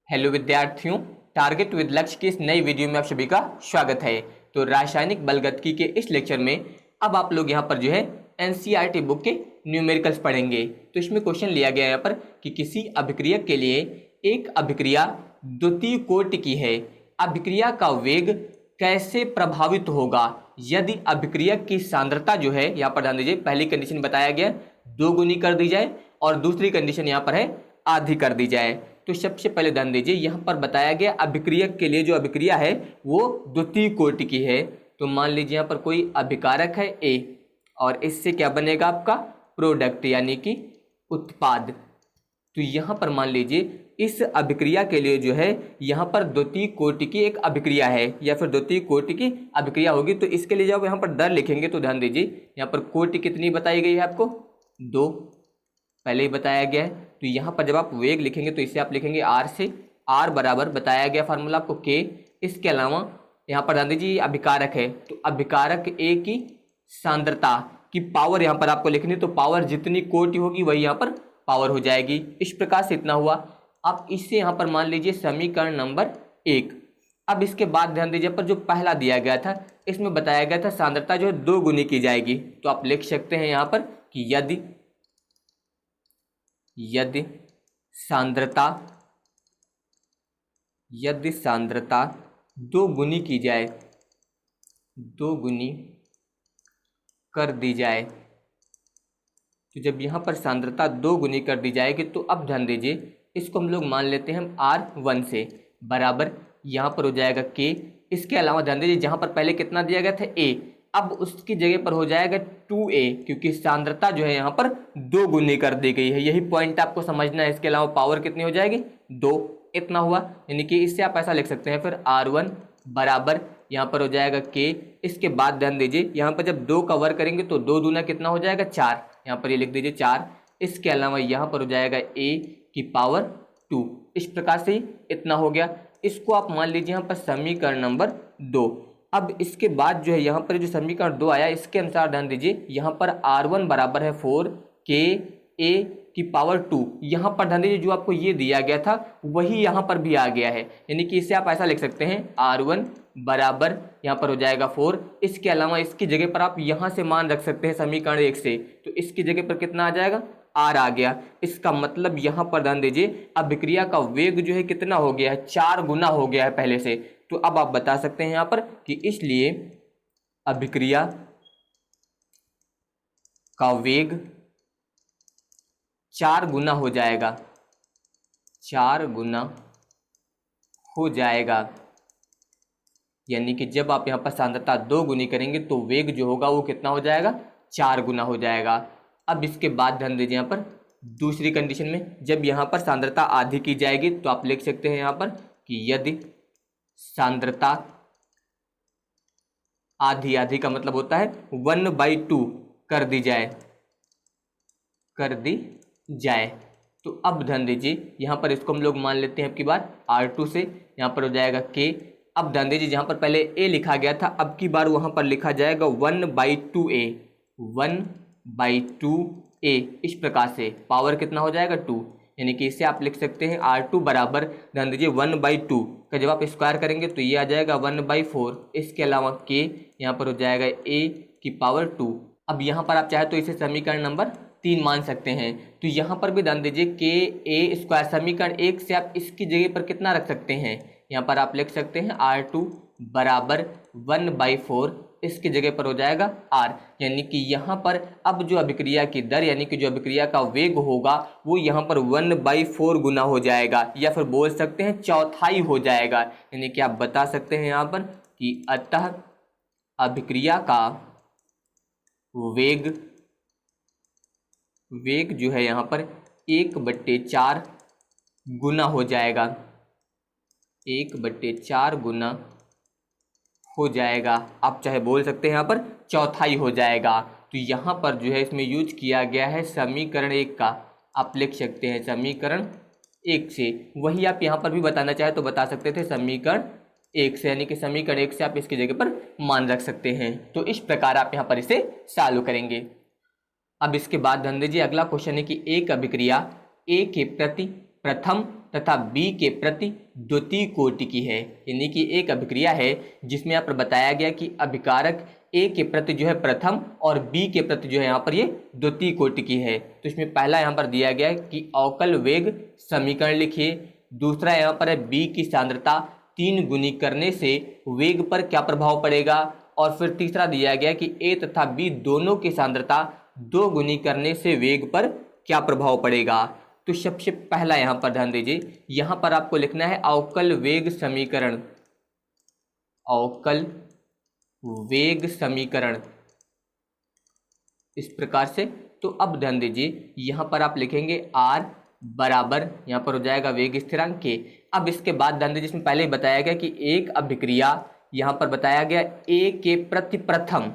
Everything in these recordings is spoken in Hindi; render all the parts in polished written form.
हेलो विद्यार्थियों, टारगेट विद लक्ष्य की इस नई वीडियो में आप सभी का स्वागत है। तो रासायनिक बलगतिकी के इस लेक्चर में अब आप लोग यहाँ पर जो है एनसीईआरटी बुक के न्यूमेरिकल्स पढ़ेंगे। तो इसमें क्वेश्चन लिया गया है यहाँ पर कि किसी अभिक्रियक के लिए एक अभिक्रिया द्वितीय कोटि की है, अभिक्रिया का वेग कैसे प्रभावित होगा यदि अभिक्रियक की सांद्रता जो है, यहाँ पर ध्यान दीजिए, पहली कंडीशन बताया गया 2 गुनी कर दी जाए और दूसरी कंडीशन यहाँ पर है आधी कर दी जाए। तो सबसे पहले ध्यान दीजिए, यहाँ पर बताया गया अभिक्रियक के लिए जो अभिक्रिया है वो द्वितीय कोटि की है। तो मान लीजिए यहाँ पर कोई अभिकारक है A और इससे क्या बनेगा आपका प्रोडक्ट यानी कि उत्पाद। तो यहाँ पर मान लीजिए इस अभिक्रिया के लिए जो है यहाँ पर द्वितीय कोटि की एक अभिक्रिया है या फिर द्वितीय कोटि की अभिक्रिया होगी। तो इसके लिए जब यहाँ पर दर लिखेंगे तो ध्यान दीजिए यहाँ पर कोटि कितनी बताई गई है आपको 2 पहले ही बताया गया है। तो यहाँ पर जब आप वेग लिखेंगे तो इसे आप लिखेंगे R से, R बराबर बताया गया फार्मूला आपको K। इसके अलावा यहाँ पर ध्यान दीजिए अभिकारक है तो अभिकारक A की सांद्रता की पावर यहाँ पर आपको लिखनी, तो पावर जितनी कोटि होगी वही यहाँ पर पावर हो जाएगी। इस प्रकार से इतना हुआ। अब इससे यहाँ पर मान लीजिए समीकरण नंबर 1। अब इसके बाद ध्यान दीजिए पर जो पहला दिया गया था इसमें बताया गया था सांद्रता जो है 2 गुनी की जाएगी। तो आप लिख सकते हैं यहाँ पर कि यदि सांद्रता 2 गुनी की जाए, 2 गुनी कर दी जाए, तो जब यहाँ पर सांद्रता 2 गुनी कर दी जाएगी तो अब ध्यान दीजिए इसको हम लोग मान लेते हैं R1 से बराबर यहाँ पर हो जाएगा K। इसके अलावा ध्यान दीजिए जहाँ पर पहले कितना दिया गया था A, अब उसकी जगह पर हो जाएगा 2A क्योंकि सांद्रता जो है यहाँ पर 2 गुनी कर दी गई है। यही पॉइंट आपको समझना है। इसके अलावा पावर कितनी हो जाएगी 2, इतना हुआ। यानी कि इससे आप ऐसा लिख सकते हैं फिर R1 बराबर यहाँ पर हो जाएगा K। इसके बाद ध्यान दीजिए यहाँ पर जब 2 का वर्ग करेंगे तो 2 दूना कितना हो जाएगा 4, यहाँ पर ये लिख दीजिए 4। इसके अलावा यहाँ पर हो जाएगा A की पावर 2। इस प्रकार से इतना हो गया। इसको आप मान लीजिए यहाँ पर समीकरण नंबर 2। अब इसके बाद जो है यहाँ पर जो समीकरण 2 आया इसके अनुसार ध्यान दीजिए यहाँ पर R1 बराबर है 4 K A की पावर 2। यहाँ पर ध्यान दीजिए जो आपको ये दिया गया था वही यहाँ पर भी आ गया है। यानी कि इसे आप ऐसा लिख सकते हैं R1 बराबर यहाँ पर हो जाएगा 4। इसके अलावा इसकी जगह पर आप यहाँ से मान रख सकते हैं समीकरण 1 से, तो इसकी जगह पर कितना आ जाएगा R आ गया। इसका मतलब यहाँ पर ध्यान दीजिए अभिक्रिया का वेग जो है कितना हो गया है 4 गुना हो गया है पहले से। तो अब आप बता सकते हैं यहाँ पर कि इसलिए अभिक्रिया का वेग 4 गुना हो जाएगा, 4 गुना हो जाएगा। यानी कि जब आप यहाँ पर सांद्रता 2 गुनी करेंगे तो वेग जो होगा वो कितना हो जाएगा 4 गुना हो जाएगा। अब इसके बाद ध्यान दीजिए यहाँ पर दूसरी कंडीशन में जब यहाँ पर सांद्रता आधी की जाएगी तो आप लिख सकते हैं यहाँ पर कि यदि सांद्रता आधी, आधी का मतलब होता है 1/2 कर दी जाए। तो अब ध्यान दीजिए यहाँ पर इसको हम लोग मान लेते हैं अब की बार R2 से, यहाँ पर हो जाएगा K। अब ध्यान दीजिए जहाँ पर पहले A लिखा गया था अब की बार वहाँ पर लिखा जाएगा 1/2A, 1/2A। इस प्रकार से पावर कितना हो जाएगा 2। यानी कि इसे आप लिख सकते हैं R2 बराबर ध्यान दीजिए 1/2 का जब आप स्क्वायर करेंगे तो ये आ जाएगा 1/4। इसके अलावा K यहाँ पर हो जाएगा A की पावर 2। अब यहाँ पर आप चाहे तो इसे समीकरण नंबर 3 मान सकते हैं। तो यहाँ पर भी ध्यान दीजिए KA स्क्वायर समीकरण 1 से आप इसकी जगह पर कितना रख सकते हैं, यहाँ पर आप लिख सकते हैं R2 बराबर 1/4। इसकी जगह पर हो जाएगा R। यानी कि यहाँ पर अब जो अभिक्रिया की दर यानी कि जो अभिक्रिया का वेग होगा वो यहाँ पर 1/4 गुना हो जाएगा या फिर बोल सकते हैं चौथाई हो जाएगा। यानी कि आप बता सकते हैं यहाँ पर कि अतः अभिक्रिया का वेग जो है यहाँ पर 1/4 गुना हो जाएगा, 1/4 गुना हो जाएगा। आप चाहे बोल सकते हैं यहाँ पर चौथाई हो जाएगा। तो यहाँ पर जो है इसमें यूज किया गया है समीकरण 1 का, आप लिख सकते हैं समीकरण 1 से। वही आप यहाँ पर भी बताना चाहे तो बता सकते थे समीकरण 1 से, यानी कि समीकरण 1 से आप इसकी जगह पर मान रख सकते हैं। तो इस प्रकार आप यहाँ पर इसे सॉल्व करेंगे। अब इसके बाद ध्यान दीजिए अगला क्वेश्चन है कि एक अभिक्रिया A के प्रति प्रथम तथा B के प्रति द्वितीय कोटि की है। यानी कि एक अभिक्रिया है जिसमें यहाँ पर बताया गया कि अभिकारक A के प्रति जो है प्रथम और B के प्रति जो है यहाँ पर ये द्वितीय कोटि की है। तो इसमें पहला यहाँ पर दिया गया है कि अवकल वेग समीकरण लिखिए। दूसरा यहाँ पर है B की सांद्रता 3 गुनी करने से वेग पर क्या प्रभाव पड़ेगा। और फिर तीसरा दिया गया कि A तथा B दोनों की सांद्रता 2 गुनी करने से वेग पर क्या प्रभाव पड़ेगा। तो सबसे पहला यहाँ पर ध्यान दीजिए, यहाँ पर आपको लिखना है अवकल वेग समीकरण, अवकल वेग समीकरण इस प्रकार से। तो अब ध्यान दीजिए, यहाँ पर आप लिखेंगे R बराबर, यहाँ पर हो जाएगा वेग स्थिरांक के। अब इसके बाद ध्यान दीजिए, इसमें पहले ही बताया गया कि एक अभिक्रिया, यहाँ पर बताया गया A के प्रति प्रथम,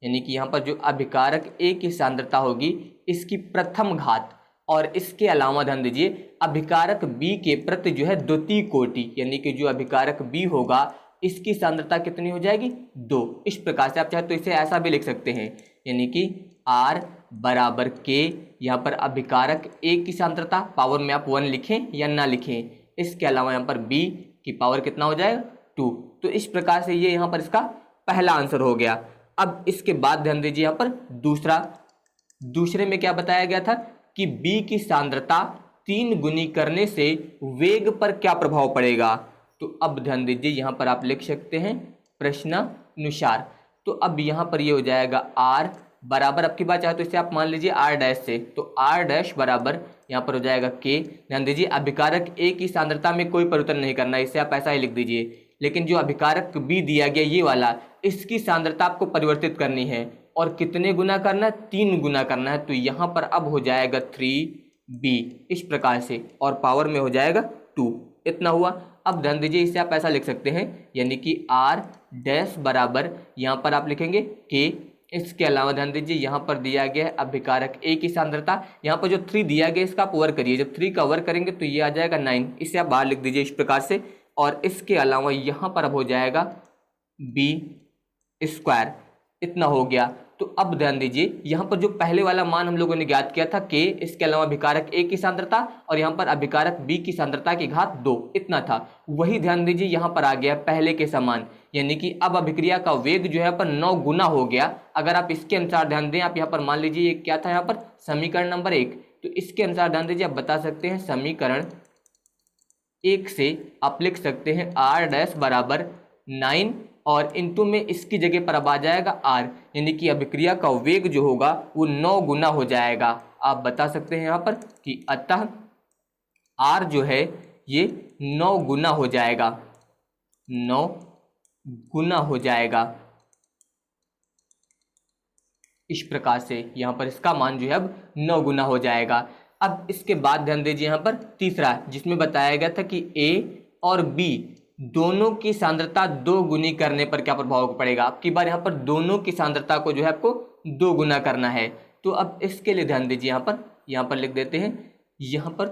यानी कि यहाँ पर जो अभिकारक A की सांद्रता होगी इसकी प्रथम घात, और इसके अलावा ध्यान दीजिए अभिकारक B के प्रति जो है द्वितीय कोटि, यानी कि जो अभिकारक B होगा इसकी सांद्रता कितनी हो जाएगी 2। इस प्रकार से आप चाहे तो इसे ऐसा भी लिख सकते हैं, यानी कि R बराबर K, यहाँ पर अभिकारक A की सांद्रता पावर में आप 1 लिखें या ना लिखें, इसके अलावा यहाँ पर B की पावर कितना हो जाएगा 2। तो इस प्रकार से ये यहाँ पर इसका पहला आंसर हो गया। अब इसके बाद ध्यान दीजिए, यहाँ पर दूसरे में क्या बताया गया था कि B की सांद्रता 3 गुनी करने से वेग पर क्या प्रभाव पड़ेगा। तो अब ध्यान दीजिए, यहाँ पर आप लिख सकते हैं प्रश्नानुसार। तो अब यहाँ पर ये हो जाएगा R बराबर, अब की बात चाहे तो इसे आप मान लीजिए R डैश से, तो R डैश बराबर यहाँ पर हो जाएगा K। ध्यान दीजिए अभिकारक A की सांद्रता में कोई परिवर्तन नहीं करना है, इसे आप ऐसा ही लिख दीजिए। लेकिन जो अभिकारक B दिया गया ये वाला, इसकी सांद्रता आपको परिवर्तित करनी है, और कितने गुना करना है 3 गुना करना है। तो यहाँ पर अब हो जाएगा 3B इस प्रकार से, और पावर में हो जाएगा 2, इतना हुआ। अब ध्यान दीजिए इसे आप ऐसा लिख सकते हैं, यानी कि R डैश बराबर यहाँ पर आप लिखेंगे K। इसके अलावा ध्यान दीजिए यहाँ पर दिया गया है अभिकारक A की सांद्रता, यहाँ पर जो 3 दिया गया इसका आप वर्ग करिए, जब 3 का वर्ग करेंगे तो ये आ जाएगा 9, इसे आप बाहर लिख दीजिए इस प्रकार से। और इसके अलावा यहाँ पर अब हो जाएगा B स्क्वायर, इतना हो गया। तो अब ध्यान दीजिए यहाँ पर जो पहले वाला मान हम लोगों ने ज्ञात किया था K, इसके अलावा अभिकारक A की सांद्रता और यहाँ पर अभिकारक B की सांद्रता की घात 2, इतना था, वही ध्यान दीजिए यहाँ पर आ गया पहले के समान, यानी कि अब अभिक्रिया का वेग जो है पर 9 गुना हो गया। अगर आप इसके अनुसार ध्यान दें, आप यहाँ पर मान लीजिए क्या था यहाँ पर समीकरण नंबर 1, तो इसके अनुसार ध्यान दीजिए आप बता सकते हैं समीकरण 1 से आप लिख सकते हैं R डैश बराबर 9 और इनटू में इसकी जगह पर अब आ जाएगा R, यानी कि अभिक्रिया का वेग जो होगा वो 9 गुना हो जाएगा। आप बता सकते हैं यहाँ पर कि अतः R जो है ये 9 गुना हो जाएगा, 9 गुना हो जाएगा। इस प्रकार से यहाँ पर इसका मान जो है अब 9 गुना हो जाएगा। अब इसके बाद ध्यान दीजिए यहाँ पर तीसरा, जिसमें बताया गया था कि A और B दोनों की सांद्रता 2 गुनी करने पर क्या प्रभाव पड़ेगा। अब की बार यहाँ पर दोनों की सांद्रता को जो है आपको 2 गुना करना है। तो अब इसके लिए ध्यान दीजिए, यहाँ पर लिख देते हैं, यहाँ पर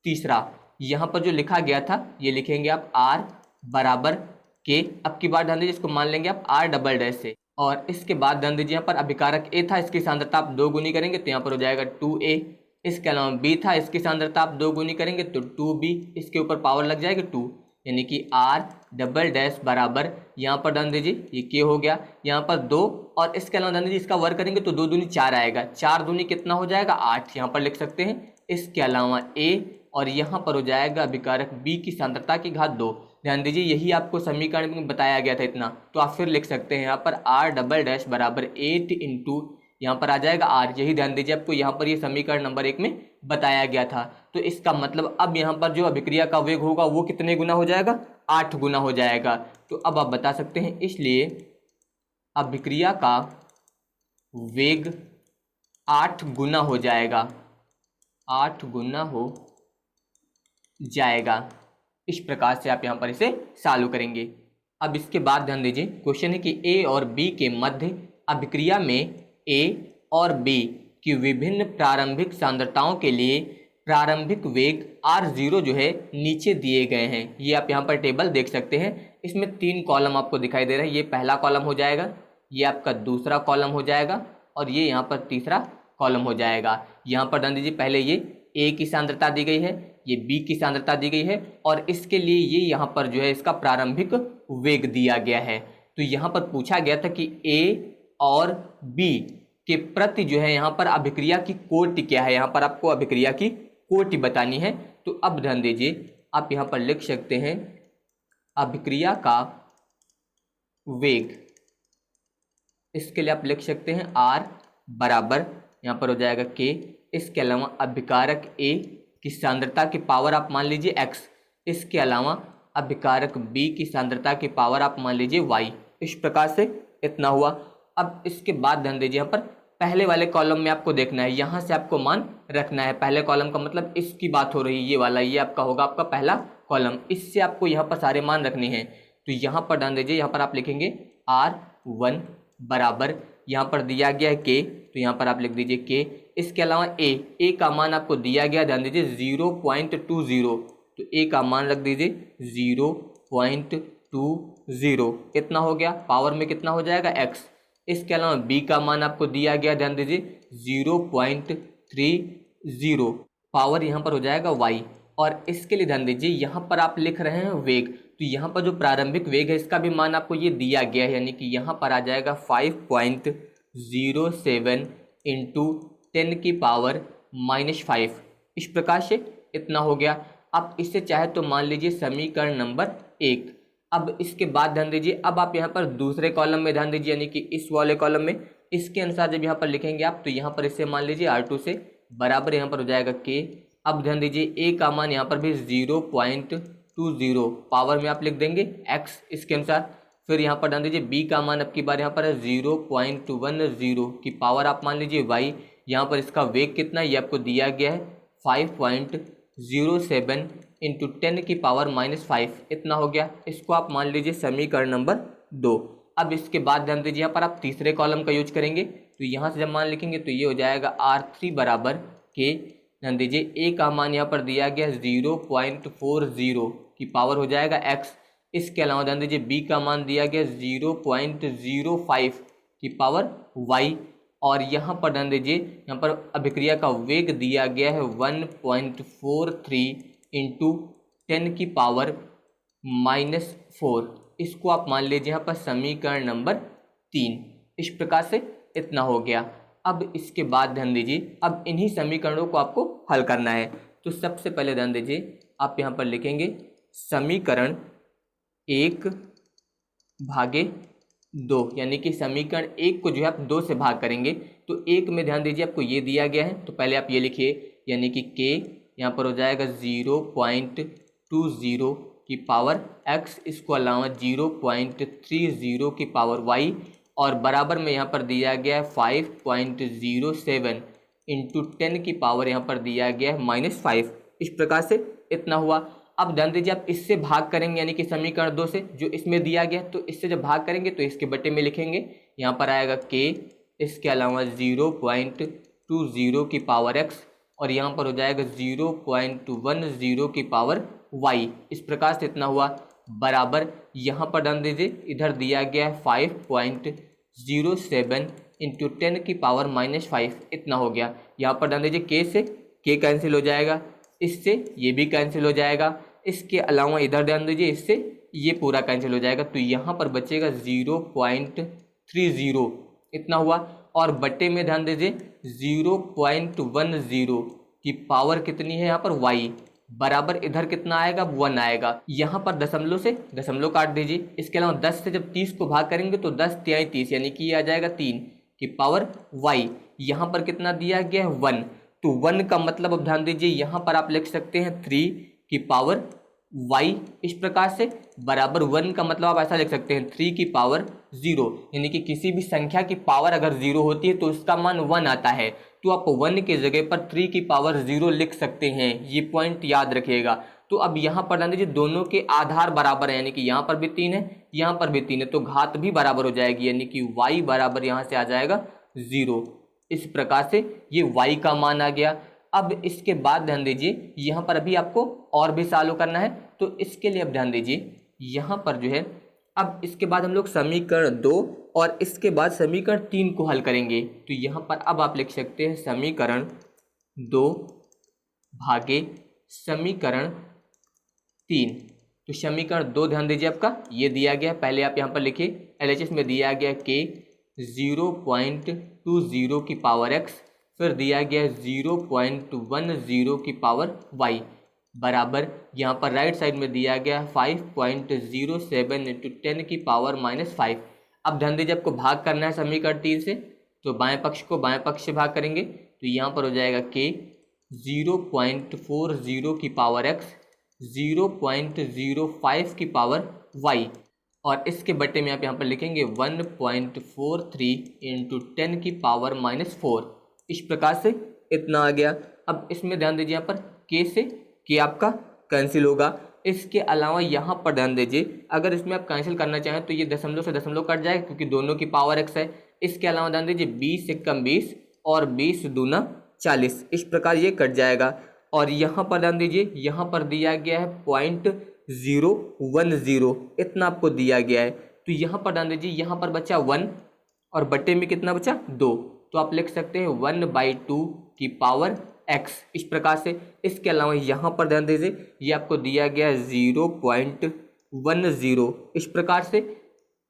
तीसरा, यहाँ पर जो लिखा गया था ये लिखेंगे आप R बराबर K। अब की बार ध्यान दीजिए इसको मान लेंगे आप R डबल डैश से, और इसके बाद ध्यान दीजिए यहाँ पर अभिकारक A था, इसकी सांद्रता आप 2 गुनी करेंगे तो यहाँ पर हो जाएगा 2A। इसके अलावा B था, इसकी सांद्रता आप 2 गुनी करेंगे तो 2B, इसके ऊपर पावर लग जाएगी 2, यानी कि R डबल डैश बराबर यहाँ पर ध्यान दीजिए ये K हो गया, यहाँ पर 2, और इसके अलावा ध्यान दीजिए इसका वर्ग करेंगे तो 2 दूनी 4 आएगा, 4 दूनी कितना हो जाएगा 8, यहाँ पर लिख सकते हैं। इसके अलावा A और यहाँ पर हो जाएगा अभिकारक B की सांद्रता की घात 2। ध्यान दीजिए यही आपको समीकरण में बताया गया था इतना, तो आप फिर लिख सकते हैं यहाँ पर R डबल डैश बराबर 8 इंटू यहाँ पर आ जाएगा R। यही ध्यान दीजिए आपको यहाँ पर ये समीकरण नंबर 1 में बताया गया था। तो इसका मतलब अब यहाँ पर जो अभिक्रिया का वेग होगा वो कितने गुना हो जाएगा 8 गुना हो जाएगा। तो अब आप बता सकते हैं, इसलिए अभिक्रिया का वेग 8 गुना हो जाएगा, 8 गुना हो जाएगा। इस प्रकार से आप यहाँ पर इसे सॉल्व करेंगे। अब इसके बाद ध्यान दीजिए क्वेश्चन है कि A और B के मध्य अभिक्रिया में A और B की विभिन्न प्रारंभिक सांद्रताओं के लिए प्रारंभिक वेग R0 जो है नीचे दिए गए हैं। ये आप यहाँ पर टेबल देख सकते हैं, इसमें 3 कॉलम आपको दिखाई दे रहा है। ये पहला कॉलम हो जाएगा, ये आपका दूसरा कॉलम हो जाएगा, और ये यहाँ पर तीसरा कॉलम हो जाएगा। यहाँ पर ध्यान दीजिए पहले ये A की सांद्रता दी गई है, ये b की सांद्रता दी गई है और इसके लिए ये यहाँ पर जो है इसका प्रारंभिक वेग दिया गया है। तो यहाँ पर पूछा गया था कि a और b के प्रति जो है यहाँ पर अभिक्रिया की कोटि क्या है, यहाँ पर आपको अभिक्रिया की कोटि बतानी है। तो अब ध्यान दीजिए, आप यहाँ पर लिख सकते हैं अभिक्रिया का वेग, इसके लिए आप लिख सकते हैं r बराबर यहाँ पर हो जाएगा k, इसके अलावा अभिकारक A की सांद्रता की पावर आप मान लीजिए x, इसके अलावा अभिकारक B की सांद्रता की पावर आप मान लीजिए y। इस प्रकार से इतना हुआ। अब इसके बाद ध्यान दीजिए, यहाँ पर पहले वाले कॉलम में आपको देखना है, यहाँ से आपको मान रखना है। पहले कॉलम का मतलब इसकी बात हो रही है, ये वाला, ये आपका होगा आपका पहला कॉलम, इससे आपको यहाँ पर सारे मान रखने हैं। तो यहाँ पर ध्यान दीजिए, यहाँ पर आप लिखेंगे R1 बराबर, यहाँ पर दिया गया है k, तो यहाँ पर आप लिख दीजिए k, इसके अलावा a का मान आपको दिया गया, ध्यान दीजिए 0.20, तो a का मान रख दीजिए 0.20, इतना हो गया। पावर में कितना हो जाएगा x, इसके अलावा b का मान आपको दिया गया, ध्यान दीजिए 0.30, पावर यहाँ पर हो जाएगा y। और इसके लिए ध्यान दीजिए, यहाँ पर आप लिख रहे हैं वेग, तो यहाँ पर जो प्रारंभिक वेग है इसका भी मान आपको ये दिया गया है, यानी कि यहाँ पर आ जाएगा 5.07 इंटू 10⁻⁻5। इस प्रकार से इतना हो गया। आप इससे चाहे तो मान लीजिए समीकरण नंबर 1। अब इसके बाद ध्यान दीजिए, अब आप यहाँ पर दूसरे कॉलम में ध्यान दीजिए, यानी कि इस वाले कॉलम में इसके अनुसार जब यहाँ पर लिखेंगे आप, तो यहाँ पर इससे मान लीजिए R2 से बराबर यहाँ पर हो जाएगा k। अब ध्यान दीजिए a का मान यहाँ पर भी 0.20, पावर में आप लिख देंगे x इसके अनुसार। फिर यहाँ पर ध्यान दीजिए b का मान अब की बार यहाँ पर है 0.10 की पावर आप मान लीजिए y। यहाँ पर इसका वेग कितना, ये आपको दिया गया है 5.07 इंटू 10⁻⁻5, इतना हो गया। इसको आप मान लीजिए समीकरण नंबर 2। अब इसके बाद ध्यान दीजिए, यहाँ पर आप तीसरे कॉलम का यूज करेंगे, तो यहाँ से जब मान लिखेंगे तो ये हो जाएगा R3 बराबर k। ध्यान दीजिए a का मान यहाँ पर दिया गया 0.40 की पावर हो जाएगा x, इसके अलावा ध्यान दीजिए b का मान दिया गया 0.05 की पावर y। और यहाँ पर ध्यान दीजिए, यहाँ पर अभिक्रिया का वेग दिया गया है 1.43 इंटू 10⁻⁻4। इसको आप मान लीजिए यहाँ पर समीकरण नंबर 3। इस प्रकार से इतना हो गया। अब इसके बाद ध्यान दीजिए, अब इन्हीं समीकरणों को आपको हल करना है। तो सबसे पहले ध्यान दीजिए, आप यहाँ पर लिखेंगे समीकरण 1/2, यानी कि समीकरण 1 को जो है आप 2 से भाग करेंगे। तो 1 में ध्यान दीजिए आपको ये दिया गया है, तो पहले आप ये लिखिए, यानी कि k यहाँ पर हो जाएगा 0.20 की पावर x, इसको अलावा 0.30 की पावर y, और बराबर में यहाँ पर दिया गया है 5.07 इंटू 10 की पावर यहाँ पर दिया गया है -5। इस प्रकार से इतना हुआ। अब ध्यान दीजिए, आप इससे भाग करेंगे, यानी कि समीकरण 2 से जो इसमें दिया गया, तो इससे जब भाग करेंगे तो इसके बटे में लिखेंगे, यहाँ पर आएगा k, इसके अलावा 0.20 की पावर x, और यहाँ पर हो जाएगा 0.10 की पावर y। इस प्रकार से इतना हुआ। बराबर यहाँ पर ध्यान दीजिए, इधर दिया गया है 5.07 इंटू 10⁻⁻5, इतना हो गया। यहाँ पर ध्यान दीजिए k से k कैंसिल हो जाएगा, इससे ये भी कैंसिल हो जाएगा, इसके अलावा इधर ध्यान दीजिए इससे ये पूरा कैंसिल हो जाएगा, तो यहाँ पर बचेगा 0.30, इतना हुआ। और बट्टे में ध्यान दीजिए 0.10 की पावर कितनी है यहाँ पर y, बराबर इधर कितना आएगा 1 आएगा। यहाँ पर दशमलव से दशमलव काट दीजिए। इसके अलावा 10 से जब 30 को भाग करेंगे तो 10 तिहाई 30, यानी कि ये आ जाएगा 3 की पावर y। यहाँ पर कितना दिया गया है 1, तो 1 का मतलब अब ध्यान दीजिए यहाँ पर आप लिख सकते हैं 3 की पावर y। इस प्रकार से बराबर 1 का मतलब आप ऐसा लिख सकते हैं 3 की पावर 0, यानी कि किसी भी संख्या की पावर अगर 0 होती है तो उसका मान 1 आता है, तो आप 1 के जगह पर 3 की पावर 0 लिख सकते हैं। ये पॉइंट याद रखिएगा। तो अब यहाँ पर ध्यान दीजिए, दोनों के आधार बराबर है, यानी कि यहाँ पर भी 3 है, यहाँ पर भी 3 है, तो घात भी बराबर हो जाएगी, यानी कि y बराबर यहाँ से आ जाएगा 0। इस प्रकार से ये y का मान आ गया। अब इसके बाद ध्यान दीजिए, यहाँ पर अभी आपको और भी सॉल्व करना है, तो इसके लिए अब ध्यान दीजिए यहाँ पर जो है, अब इसके बाद हम लोग समीकरण 2 और इसके बाद समीकरण 3 को हल करेंगे। तो यहाँ पर अब आप लिख सकते हैं समीकरण 2 भागे समीकरण 3। तो समीकरण 2 ध्यान दीजिए, आपका ये दिया गया, पहले आप यहाँ पर लिखिए LHS में दिया गया k 0.20 की पावर x, फिर दिया गया 0.10 की पावर y बराबर यहाँ पर राइट साइड में दिया गया 5.07 इंटू 10 की पावर -5। अब ध्यान दीजिए, आपको भाग करना है समीकरण 3 से, तो बाएं पक्ष को बाएं पक्ष से भाग करेंगे तो यहाँ पर हो जाएगा k 0.40 की पावर x 0.05 की पावर y, और इसके बट्टे में आप यहाँ पर लिखेंगे 1.43 इंटू 10 की पावर -4। इस प्रकार से इतना आ गया। अब इसमें ध्यान दीजिए, यहाँ पर k से k आपका कैंसिल होगा। इसके अलावा यहाँ पर ध्यान दीजिए, अगर इसमें आप कैंसिल करना चाहें तो ये दशमलव से दशमलव कट जाएगा क्योंकि दोनों की पावर x है। इसके अलावा ध्यान दीजिए 20 से कम 20 और 20 दूना 40, इस प्रकार ये कट जाएगा। और यहाँ पर ध्यान दीजिए, यहाँ पर दिया गया है 0.010, इतना आपको दिया गया है। तो यहाँ पर ध्यान दीजिए, यहाँ पर बचा 1 और बट्टे में कितना बचा 2, तो आप लिख सकते हैं 1/2 की पावर x, इस प्रकार से। इसके अलावा यहाँ पर ध्यान दीजिए, ये आपको दिया गया है 0.10, इस प्रकार से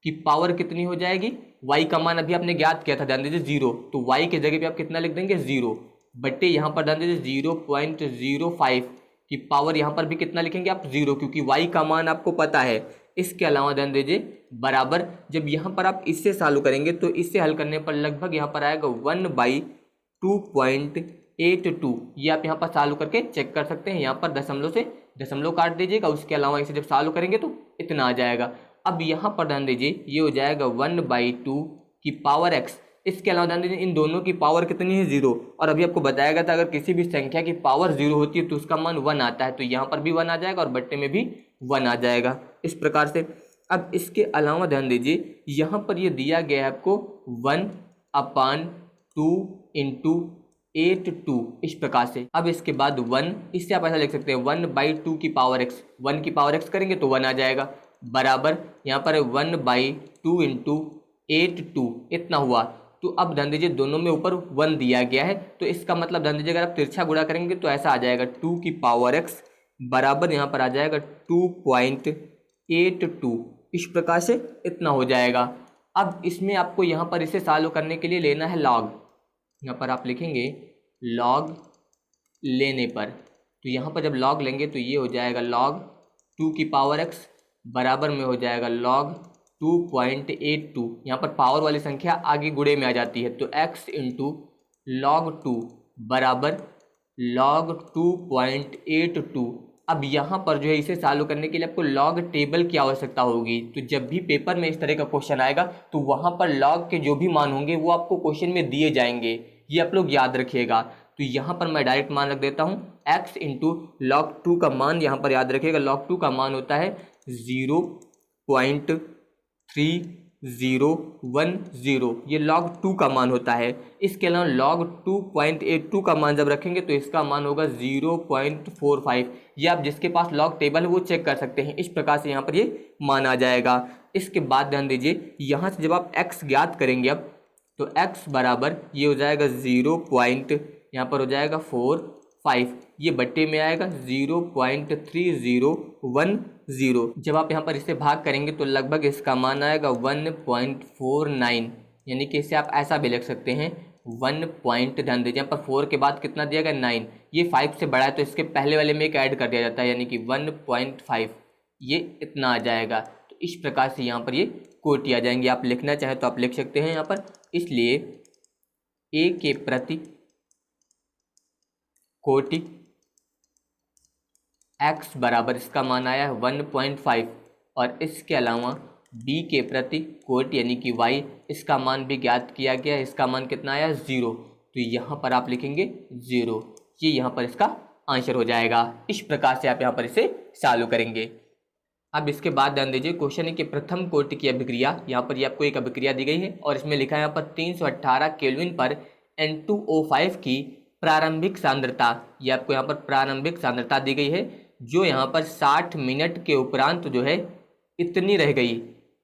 कि पावर कितनी हो जाएगी, y का मान अभी आपने ज्ञात किया था, ध्यान दीजिए 0, तो y के जगह पे आप कितना लिख देंगे 0 बट्टे यहाँ पर ध्यान दीजिए 0.05 की पावर, यहाँ पर भी कितना लिखेंगे आप 0, क्योंकि y का मान आपको पता है। इसके अलावा ध्यान दीजिए बराबर, जब यहाँ पर आप इससे सॉल्व करेंगे तो इससे हल करने पर लगभग यहाँ पर आएगा 1/2.82। ये आप यहाँ पर सॉल्व करके चेक कर सकते हैं, यहाँ पर दशमलव से दशमलव काट दीजिएगा। उसके अलावा इसे जब सॉल्व करेंगे तो इतना आ जाएगा। अब यहाँ पर ध्यान दीजिए, ये हो जाएगा 1/2 की पावर x। इसके अलावा ध्यान दीजिए, इन दोनों की पावर कितनी है 0, और अभी आपको बताया गया था अगर किसी भी संख्या की पावर 0 होती है तो उसका मान 1 आता है, तो यहाँ पर भी 1 आ जाएगा और बट्टे में भी 1 आ जाएगा, इस प्रकार से। अब इसके अलावा ध्यान दीजिए, यहाँ पर ये दिया गया है आपको 1/2 इंटू 82, इस प्रकार से। अब इसके बाद 1, इससे आप ऐसा लिख सकते हैं 1/2 की पावर x, 1 की पावर x करेंगे तो 1 आ जाएगा, बराबर यहाँ पर 1/2 इंटू 82, इतना हुआ। तो अब ध्यान दीजिए, दोनों में ऊपर 1 दिया गया है, तो इसका मतलब ध्यान दीजिए, अगर आप तिरछा गुणा करेंगे तो ऐसा आ जाएगा 2 की पावर x बराबर यहाँ पर आ जाएगा 2.82, इस प्रकार से इतना हो जाएगा। अब इसमें आपको यहाँ पर इसे सॉल्व करने के लिए लेना है लॉग। यहाँ पर आप लिखेंगे लॉग लेने पर, तो यहाँ पर जब लॉग लेंगे तो ये हो जाएगा log 2 की पावर x बराबर में हो जाएगा log 2.82। यहाँ पर पावर वाली संख्या आगे गुणे में आ जाती है, तो x इंटू log 2 बराबर log 2.82। अब यहाँ पर जो है इसे सॉल्व करने के लिए आपको लॉग टेबल की आवश्यकता होगी। तो जब भी पेपर में इस तरह का क्वेश्चन आएगा तो वहाँ पर लॉग के जो भी मान होंगे वो आपको क्वेश्चन में दिए जाएंगे, ये आप लोग याद रखिएगा। तो यहाँ पर मैं डायरेक्ट मान रख देता हूँ x इंटू log 2 का मान, यहाँ पर याद रखिएगा log 2 का मान होता है 0.3010, ये log 2 का मान होता है। इसके अलावा log 2.82 का मान जब रखेंगे तो इसका मान होगा 0.45। ये आप जिसके पास लॉग टेबल है वो चेक कर सकते हैं, इस प्रकार से यहाँ पर ये मान आ जाएगा। इसके बाद ध्यान दीजिए, यहाँ से जब आप x ज्ञात करेंगे अब, तो x बराबर ये हो जाएगा 0. यहाँ पर हो जाएगा 45, ये बट्टे में आएगा 0.3010। जब आप यहाँ पर इसे भाग करेंगे तो लगभग इसका मान आएगा 1.49, यानी कि इसे आप ऐसा भी लिख सकते हैं 1 पॉइंट, ध्यान दीजिए यहाँ पर 4 के बाद कितना दिया गया 9, ये 5 से बड़ा है तो इसके पहले वाले में एक ऐड कर दिया जाता है, यानी कि 1.5, ये इतना आ जाएगा। तो इस प्रकार से यहाँ पर ये कोटि आ जाएंगे। आप लिखना चाहें तो आप लिख सकते हैं यहाँ पर, इसलिए a के प्रति कोटि x बराबर इसका मान आया है 1.5, और इसके अलावा b के प्रति कोटि यानी कि y, इसका मान भी ज्ञात किया गया है, इसका मान कितना आया 0, तो यहाँ पर आप लिखेंगे 0, ये यहाँ पर इसका आंसर हो जाएगा। इस प्रकार से आप यहाँ पर इसे सॉल्व करेंगे। अब इसके बाद ध्यान दीजिए, क्वेश्चन है कि प्रथम कोटि की अभिक्रिया, यहाँ पर ये आपको एक अभिक्रिया दी गई है और इसमें लिखा है यहाँ पर 318 केल्विन पर N2O5 की प्रारंभिक सांद्रता, ये आपको यहाँ पर प्रारंभिक सांद्रता दी गई है, जो यहाँ पर 60 मिनट के उपरांत जो है इतनी रह गई।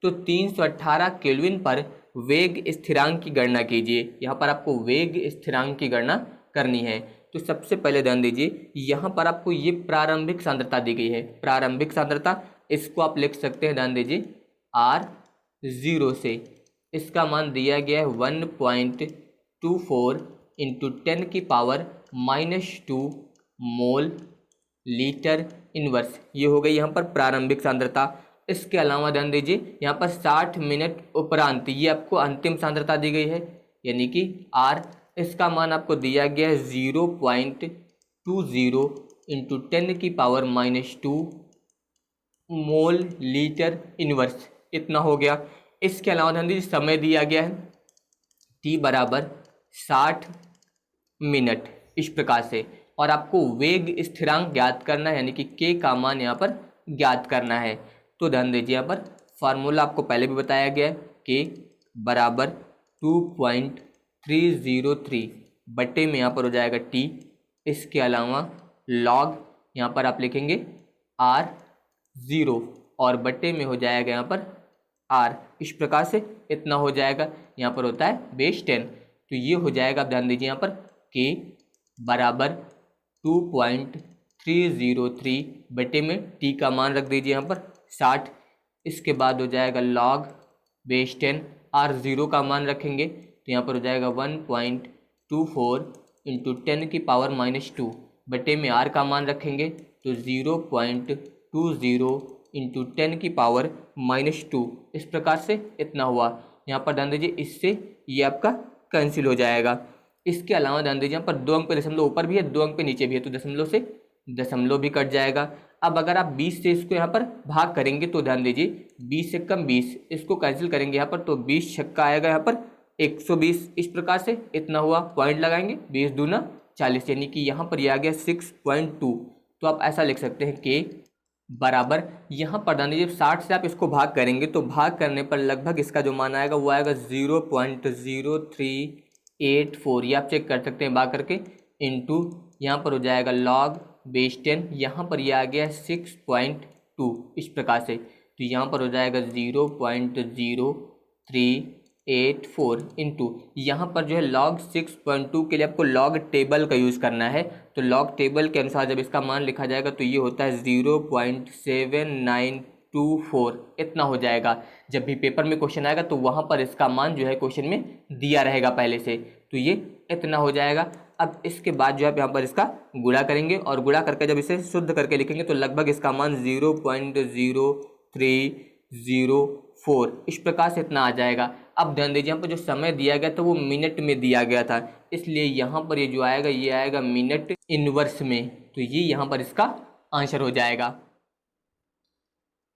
तो 318 केल्विन पर वेग स्थिरांक की गणना कीजिए। यहाँ पर आपको वेग स्थिरांक की गणना करनी है। तो सबसे पहले ध्यान दीजिए यहाँ पर आपको ये प्रारंभिक सांद्रता दी गई है, प्रारंभिक सांद्रता, इसको आप लिख सकते हैं, ध्यान दीजिए R0 से इसका मान दिया गया है 1.24 इंटू 10⁻⁻² मोल लीटर इनवर्स, ये हो गई यहाँ पर प्रारंभिक सांद्रता। इसके अलावा ध्यान दीजिए यहाँ पर 60 मिनट उपरांत ये आपको अंतिम सांद्रता दी गई है, यानी कि R, इसका मान आपको दिया गया है 0.20 इंटू 10⁻⁻² मोल लीटर इनवर्स, इतना हो गया। इसके अलावा ध्यान दीजिए समय दिया गया है t बराबर 60 मिनट, इस प्रकार से, और आपको वेग स्थिरांक ज्ञात करना है, यानी कि k का मान यहाँ पर ज्ञात करना है। तो ध्यान दीजिए यहाँ पर फार्मूला आपको पहले भी बताया गया है, k बराबर 2.303 बटे में यहाँ पर हो जाएगा t, इसके अलावा log यहाँ पर आप लिखेंगे R0 और बटे में हो जाएगा यहाँ पर R, इस प्रकार से इतना हो जाएगा, यहाँ पर होता है बेस 10। तो ये हो जाएगा, आप ध्यान दीजिए यहाँ पर k बराबर 2.303 बटे में t का मान रख दीजिए यहाँ पर 60, इसके बाद हो जाएगा log बेस 10, R0 का मान रखेंगे तो यहाँ पर हो जाएगा 1.24 इंटू 10⁻⁻² बटे में R का मान रखेंगे तो 0.20 इंटू 10⁻⁻², इस प्रकार से इतना हुआ। यहाँ पर ध्यान दीजिए इससे ये आपका कैंसिल हो जाएगा। इसके अलावा ध्यान दीजिए यहाँ पर 2 अंक पे दशमलव ऊपर भी है, 2 अंक पे नीचे भी है, तो दशमलव से दशमलव भी कट जाएगा। अब अगर आप 20 से इसको यहाँ पर भाग करेंगे तो ध्यान दीजिए 20 से कम 20, इसको कैंसिल करेंगे यहाँ पर तो 20 छक्का आएगा यहाँ पर 120, इस प्रकार से इतना हुआ। पॉइंट लगाएंगे 20 दूना 40, यानी कि यहाँ पर ये आ गया 6.2। तो आप ऐसा लिख सकते हैं k बराबर, यहाँ पर ध्यान दीजिए 60 से आप इसको भाग करेंगे तो भाग करने पर लगभग इसका जो मान आएगा वो आएगा 0.0384, ये आप चेक कर सकते हैं भाग करके, इंटू यहाँ पर हो जाएगा log बेस 10, यहाँ पर ये आ गया 6.2, इस प्रकार से, तो यहाँ पर हो जाएगा 0.0384 इंटू यहाँ पर जो है log 6.2 के लिए आपको log टेबल का यूज़ करना है, तो log टेबल के अनुसार जब इसका मान लिखा जाएगा तो ये होता है 0.7924, इतना हो जाएगा। जब भी पेपर में क्वेश्चन आएगा तो वहाँ पर इसका मान जो है क्वेश्चन में दिया रहेगा पहले से, तो ये इतना हो जाएगा। अब इसके बाद जो है यहाँ पर इसका गुणा करेंगे और गुणा करके जब इसे शुद्ध करके लिखेंगे तो लगभग इसका मान 0.0304, इस प्रकार से इतना आ जाएगा। अब ध्यान दीजिए यहाँ पर जो समय दिया गया था वो मिनट में दिया गया था, इसलिए यहाँ पर ये जो आएगा ये आएगा मिनट इनवर्स में, तो ये यहाँ पर इसका आंसर हो जाएगा।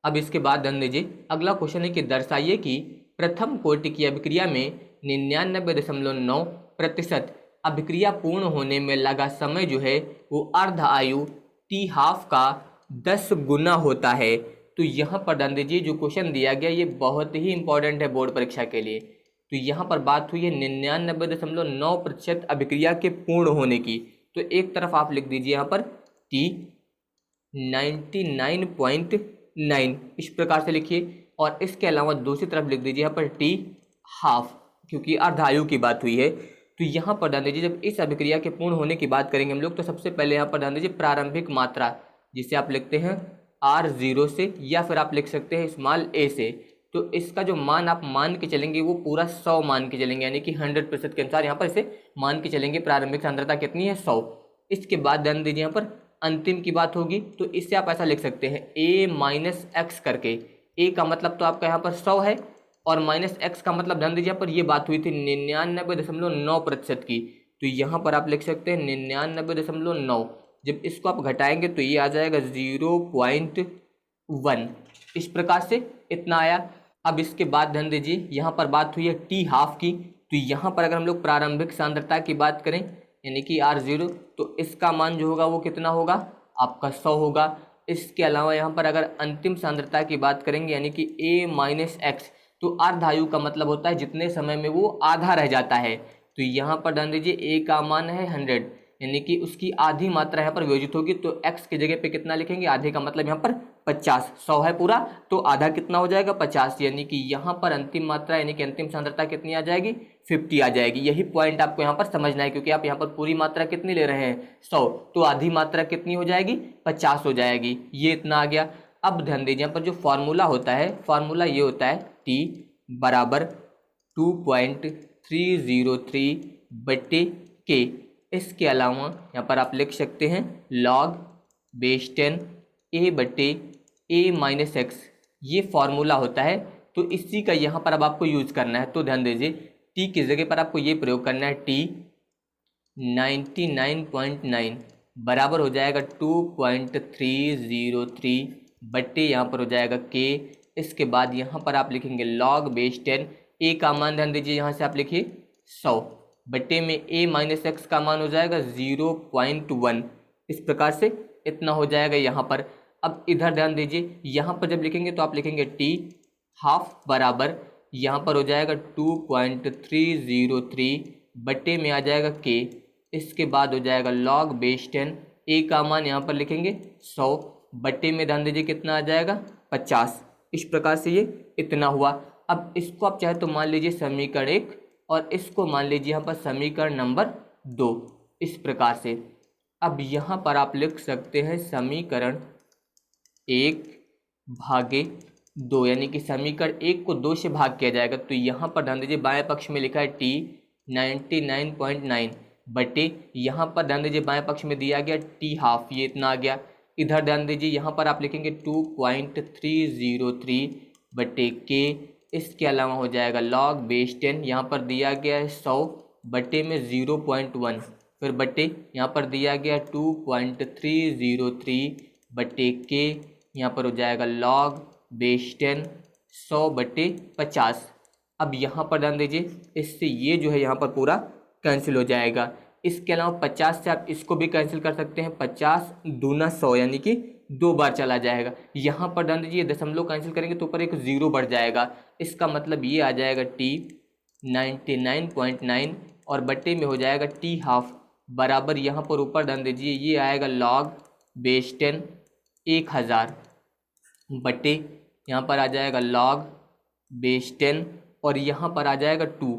अब इसके बाद ध्यान दीजिए अगला क्वेश्चन है कि दर्शाइए कि प्रथम कोटि की अभिक्रिया में 99.9% अभिक्रिया पूर्ण होने में लगा समय जो है वो अर्ध आयु t½ का 10 गुना होता है। तो यहाँ पर ध्यान दीजिए जो क्वेश्चन दिया गया ये बहुत ही इंपॉर्टेंट है बोर्ड परीक्षा के लिए। तो यहाँ पर बात हुई है 99.9% अभिक्रिया के पूर्ण होने की, तो एक तरफ आप लिख दीजिए यहाँ पर t 99.9, इस प्रकार से लिखिए, और इसके अलावा दूसरी तरफ लिख दीजिए यहाँ पर t½ क्योंकि अर्धायु की बात हुई है। तो यहाँ पर ध्यान दीजिए जब इस अभिक्रिया के पूर्ण होने की बात करेंगे हम लोग तो सबसे पहले यहाँ पर ध्यान दीजिए प्रारंभिक मात्रा जिसे आप लिखते हैं R0 से या फिर आप लिख सकते हैं स्मॉल a से, तो इसका जो मान आप मान के चलेंगे वो पूरा 100 मान के चलेंगे, यानी कि 100% के अनुसार यहाँ पर इसे मान के चलेंगे। प्रारंभिक सांद्रता कितनी है 100। इसके बाद ध्यान दीजिए यहाँ पर अंतिम की बात होगी तो इससे आप ऐसा लिख सकते हैं a-x करके, a का मतलब तो आपका यहाँ पर 100 है और -x का मतलब ध्यान दीजिए यहाँ पर ये बात हुई थी 99.9% की, तो यहाँ पर आप लिख सकते हैं 99.9। जब इसको आप घटाएंगे तो ये आ जाएगा 0.1, इस प्रकार से इतना आया। अब इसके बाद ध्यान दीजिए यहाँ पर बात हुई है t½ की, तो यहाँ पर अगर हम लोग प्रारंभिक सांद्रता की बात करें यानी कि R0 तो इसका मान जो होगा वो कितना होगा आपका 100 होगा। इसके अलावा यहाँ पर अगर अंतिम सांद्रता की बात करेंगे यानी कि a-x, तो अर्धायु का मतलब होता है जितने समय में वो आधा रह जाता है, तो यहाँ पर ध्यान दीजिए a का मान है 100 यानी कि उसकी आधी मात्रा यहाँ पर वियोजित होगी, तो x की जगह पे कितना लिखेंगे, आधे का मतलब यहाँ पर 50। 100 है पूरा, तो आधा कितना हो जाएगा, 50, यानी कि यहाँ पर अंतिम मात्रा यानी कि अंतिम सांद्रता कितनी आ जाएगी, 50 आ जाएगी। यही पॉइंट आपको यहाँ पर समझना है, क्योंकि आप यहाँ पर पूरी मात्रा कितनी ले रहे हैं, 100, तो आधी मात्रा कितनी हो जाएगी, 50 हो जाएगी। ये इतना आ गया। अब ध्यान दीजिए यहाँ पर जो फॉर्मूला होता है, फॉर्मूला ये होता है T बराबर 2.303/K। इसके अलावा यहाँ पर आप लिख सकते हैं log बेस 10 A/A-x, ये फॉर्मूला होता है। तो इसी का यहाँ पर अब आपको यूज करना है। तो ध्यान दीजिए T की जगह पर आपको ये प्रयोग करना है, T 99.9 बराबर हो जाएगा 2.303 बट्टे यहाँ पर हो जाएगा K। इसके बाद यहाँ पर आप लिखेंगे log बेस 10, A का मान ध्यान दीजिए यहाँ से आप लिखिए 100 बट्टे में A-x का मान हो जाएगा 0.1। इस प्रकार से इतना हो जाएगा यहाँ पर। अब इधर ध्यान दीजिए, यहाँ पर जब लिखेंगे तो आप लिखेंगे T हाफ बराबर यहाँ पर हो जाएगा 2.303 बट्टे में आ जाएगा K। इसके बाद हो जाएगा log बेस 10, A का मान यहाँ पर लिखेंगे 100 बट्टे में ध्यान दीजिए कितना आ जाएगा, 50। इस प्रकार से ये इतना हुआ। अब इसको आप चाहे तो मान लीजिए समीकरण 1 और इसको मान लीजिए यहाँ पर समीकरण नंबर 2। इस प्रकार से अब यहाँ पर आप लिख सकते हैं समीकरण 1/2, यानी कि समीकरण 1 को 2 से भाग किया जाएगा। तो यहाँ पर ध्यान दीजिए बाएं पक्ष में लिखा है T 99.9 बटे यहाँ पर ध्यान दीजिए बाएं पक्ष में दिया गया T हाफ, ये इतना आ गया। इधर ध्यान दीजिए यहाँ पर आप लिखेंगे 2.303 बटे K। इसके अलावा हो जाएगा log बेस 10, यहाँ पर दिया गया है 100 बटे में 0.1, फिर बटे यहाँ पर दिया गया 2.303 बटे K, यहाँ पर हो जाएगा log बेस 10 100 बटे 50। अब यहाँ पर ध्यान दीजिए इससे ये जो है यहाँ पर पूरा कैंसिल हो जाएगा। इसके अलावा 50 से आप इसको भी कैंसिल कर सकते हैं, 50 दूना 100 यानी कि 2 बार चला जाएगा। यहाँ पर ध्यान दीजिए दशमलव कैंसिल करेंगे तो ऊपर एक 0 बढ़ जाएगा। इसका मतलब ये आ जाएगा T 99.9 और बट्टे में हो जाएगा T हाफ बराबर यहाँ पर ऊपर ध्यान दीजिए ये आएगा log बेस 10 1000 बट्टे यहाँ पर आ जाएगा log बेस 10 और यहाँ पर आ जाएगा 2।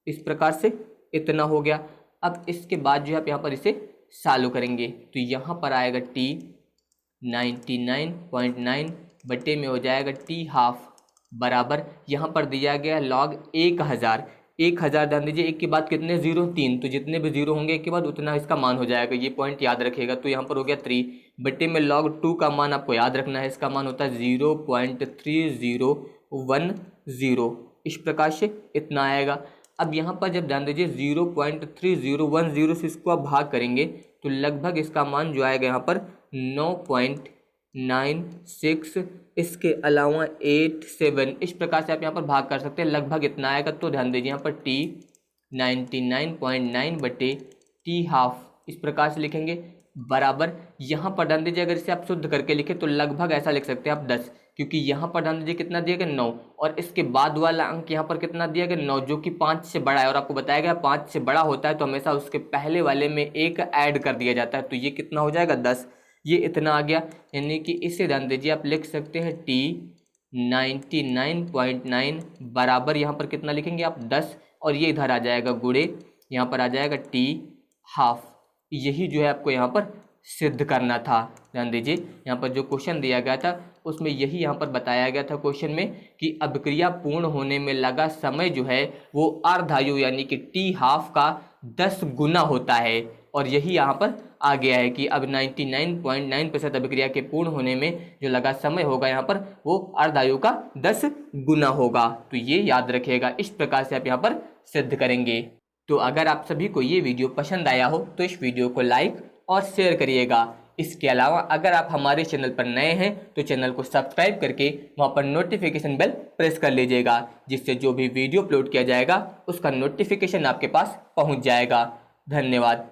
इस प्रकार से इतना हो गया। अब इसके बाद जो है आप यहाँ पर इसे सॉल्व करेंगे तो यहाँ पर आएगा T 99.9 बट्टे में हो जाएगा T हाफ बराबर यहाँ पर दिया गया log 1000 ध्यान दीजिए एक के बाद कितने 0 3, तो जितने भी 0 होंगे एक के बाद उतना इसका मान हो जाएगा, ये पॉइंट याद रखिएगा। तो यहाँ पर हो गया 3 बट्टे में log 2 का मान आपको याद रखना है, इसका मान होता है 0.3010। इस प्रकार से इतना आएगा। अब यहाँ पर जब ध्यान दीजिए 0.3010 से इसको आप भाग करेंगे तो लगभग इसका मान जो आएगा यहाँ पर 9.96, इसके अलावा 87। इस प्रकार से आप यहाँ पर भाग कर सकते हैं, लगभग इतना आएगा। तो ध्यान दीजिए यहाँ पर T 99.9 बटे T हाफ इस प्रकार से लिखेंगे बराबर यहाँ पर ध्यान दीजिए अगर इसे आप शुद्ध करके लिखें तो लगभग ऐसा लिख सकते हैं आप 10, क्योंकि यहाँ पर ध्यान दीजिए कितना दिया गया 9 और इसके बाद वाला अंक यहाँ पर कितना दिया गया 9 जो कि 5 से बड़ा है। और आपको बताया गया 5 से बड़ा होता है तो हमेशा उसके पहले वाले में 1 ऐड कर दिया जाता है, तो ये कितना हो जाएगा 10। ये इतना आ गया, यानी कि इसे ध्यान दीजिए आप लिख सकते हैं T 99.9 बराबर यहाँ पर कितना लिखेंगे आप 10 और ये इधर आ जाएगा गुणे यहाँ पर आ जाएगा T हाफ। यही जो है आपको यहाँ पर सिद्ध करना था। ध्यान दीजिए यहाँ पर जो क्वेश्चन दिया गया था उसमें यही यहाँ पर बताया गया था क्वेश्चन में कि अभिक्रिया पूर्ण होने में लगा समय जो है वो अर्धायु यानी कि T हाफ का 10 गुना होता है। और यही यहाँ पर आ गया है कि अब 99.9% अभिक्रिया के पूर्ण होने में जो लगा समय होगा यहाँ पर वो अर्धायु का 10 गुना होगा। तो ये याद रखिएगा, इस प्रकार से आप यहाँ पर सिद्ध करेंगे। तो अगर आप सभी को ये वीडियो पसंद आया हो तो इस वीडियो को लाइक और शेयर करिएगा। इसके अलावा अगर आप हमारे चैनल पर नए हैं तो चैनल को सब्सक्राइब करके वहाँ पर नोटिफिकेशन बेल प्रेस कर लीजिएगा, जिससे जो भी वीडियो अपलोड किया जाएगा उसका नोटिफिकेशन आपके पास पहुँच जाएगा। धन्यवाद।